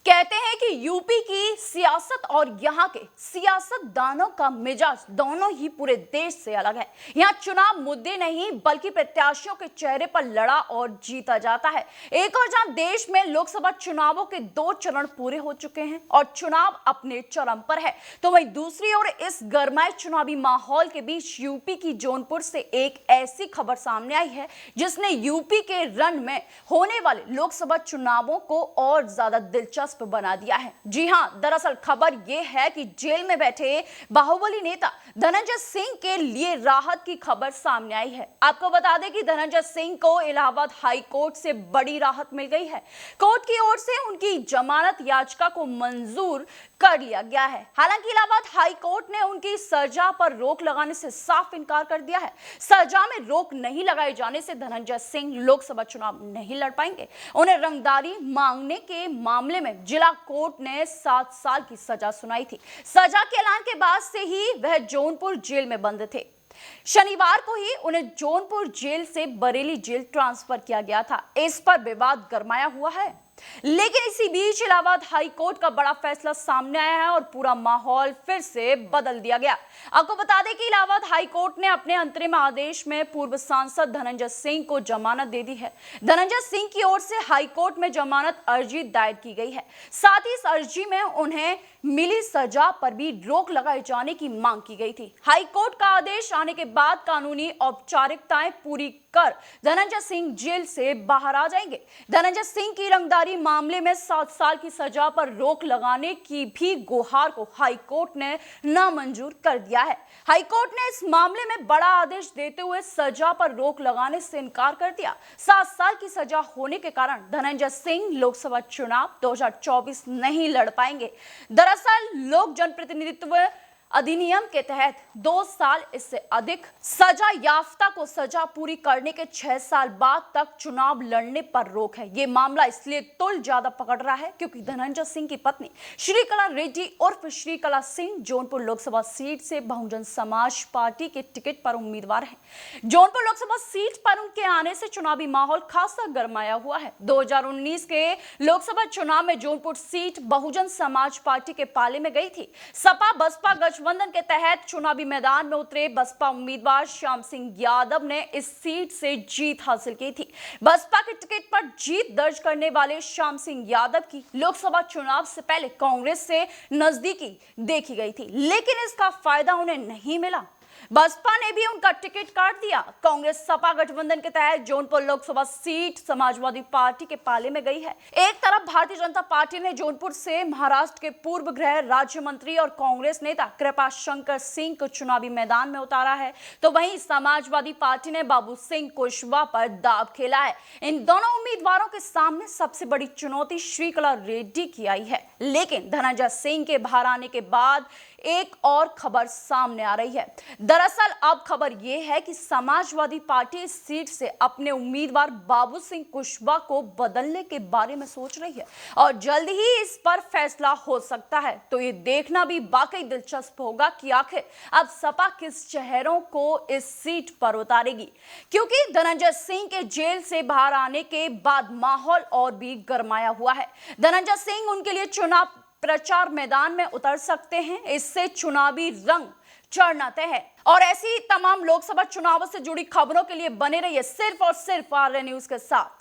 कहते हैं कि यूपी की सियासत और यहाँ के सियासतदानों का मिजाज दोनों ही पूरे देश से अलग है। यहाँ चुनाव मुद्दे नहीं बल्कि प्रत्याशियों के चेहरे पर लड़ा और जीता जाता है। एक और जहां देश में लोकसभा चुनावों के 2 चरण पूरे हो चुके हैं और चुनाव अपने चरम पर है, तो वहीं दूसरी ओर इस गरमाए चुनावी माहौल के बीच यूपी की जौनपुर से एक ऐसी खबर सामने आई है जिसने यूपी के रण में होने वाले लोकसभा चुनावों को और ज्यादा दिलचस्प बना दिया है। जी हां, दरअसल खबर यह है कि जेल में बैठे बाहुबली नेता धनंजय सिंह के लिए राहत की खबर सामने आई है। आपको बता दें कि धनंजय सिंह को इलाहाबाद हाई कोर्ट से बड़ी राहत मिल गई है। कोर्ट की ओर से उनकी जमानत याचिका को मंजूर कर लिया गया है। हालांकि इलाहाबाद हाई कोर्ट ने उनकी सजा पर रोक लगाने से साफ इनकार कर दिया है। सजा में रोक नहीं लगाए जाने से धनंजय सिंह लोकसभा चुनाव नहीं लड़ पाएंगे। उन्हें रंगदारी मांगने के मामले में जिला कोर्ट ने 7 साल की सजा सुनाई थी। सजा के ऐलान के बाद से ही वह जौनपुर जेल में बंद थे। शनिवार को ही उन्हें जौनपुर जेल से बरेली जेल ट्रांसफर किया गया था। इस पर विवाद गरमाया हुआ है, लेकिन इसी बीच इलाहाबाद हाई कोर्ट का बड़ा फैसला सामने आया है और पूरा माहौल फिर से बदल दिया गया। आपको बता दें कि इलाहाबाद हाई कोर्ट ने अपने अंतरिम आदेश में पूर्व सांसद धनंजय सिंह को जमानत दे दी है। धनंजय सिंह की ओर से हाई कोर्ट में जमानत अर्जी दायर की गई है। साथ ही इस अर्जी में उन्हें मिली सजा पर भी रोक लगाए जाने की मांग की गई थी। हाई कोर्ट का आदेश आने के बाद कानूनी औपचारिकताएं पूरी कर धनंजय सिंह जेल से बाहर आ जाएंगे। धनंजय सिंह की रंगदारी मामले में 7 साल की सजा पर रोक लगाने की भी गुहार को हाई कोर्ट ने नामंजूर कर दिया है। हाई कोर्ट ने इस मामले में बड़ा आदेश देते हुए सजा पर रोक लगाने से इनकार कर दिया। 7 साल की सजा होने के कारण धनंजय सिंह लोकसभा चुनाव 2024 नहीं लड़ पाएंगे। दरअसल लोक जनप्रतिनिधित्व अधिनियम के तहत 2 साल इससे अधिक सजा याफ्ता को सजा पूरी करने के 6 साल बाद तक चुनाव लड़ने पर रोक है। ये मामला इसलिए तुल ज्यादा पकड़ रहा है क्योंकि धनंजय सिंह की पत्नी श्रीकला रेड्डी उर्फ श्रीकला सिंह जौनपुर लोकसभा सीट से बहुजन समाज पार्टी के टिकट पर उम्मीदवार हैं। जौनपुर लोकसभा सीट पर उनके आने से चुनावी माहौल खासा गरमाया हुआ है। 2019 के लोकसभा चुनाव में जौनपुर सीट बहुजन समाज पार्टी के पाले में गई थी। सपा बसपा गठबंधन के तहत चुनावी मैदान में उतरे बसपा उम्मीदवार श्याम सिंह यादव ने इस सीट से जीत हासिल की थी। बसपा के टिकट पर जीत दर्ज करने वाले श्याम सिंह यादव की लोकसभा चुनाव से पहले कांग्रेस से नजदीकी देखी गई थी, लेकिन इसका फायदा उन्हें नहीं मिला। बसपा ने भी उनका टिकट काट दिया। कांग्रेस सपा गठबंधन के तहत जौनपुर लोकसभा सीट समाजवादी पार्टी के पाले में गई है। एक तरफ भारतीय जनता पार्टी ने जौनपुर से महाराष्ट्र के पूर्व गृह राज्य मंत्री और कांग्रेस नेता कृपा शंकर सिंह को चुनावी मैदान में उतारा है, तो वहीं समाजवादी पार्टी ने बाबू सिंह कुशवाहा पर दांव खेला है। इन दोनों उम्मीदवारों के सामने सबसे बड़ी चुनौती श्रीकला रेड्डी की आई है, लेकिन धनंजय सिंह के बाहर आने के बाद एक और खबर सामने आ रही है। दरअसल अब खबर यह है कि समाजवादी पार्टी इस सीट से अपने उम्मीदवार बाबू सिंह कुशवाहा को बदलने के बारे में सोच रही है और जल्द ही इस पर फैसला हो सकता है। तो ये देखना भी वाकई दिलचस्प होगा कि आखिर अब सपा किस चेहरों को इस सीट पर उतारेगी, क्योंकि धनंजय सिंह के जेल से बाहर आने के बाद माहौल और भी गरमाया हुआ है। धनंजय सिंह उनके लिए चुनाव प्रचार मैदान में उतर सकते हैं। इससे चुनावी रंग चढ़ना तय है। और ऐसी तमाम लोकसभा चुनावों से जुड़ी खबरों के लिए बने रहिए सिर्फ और सिर्फ आर्य न्यूज के साथ।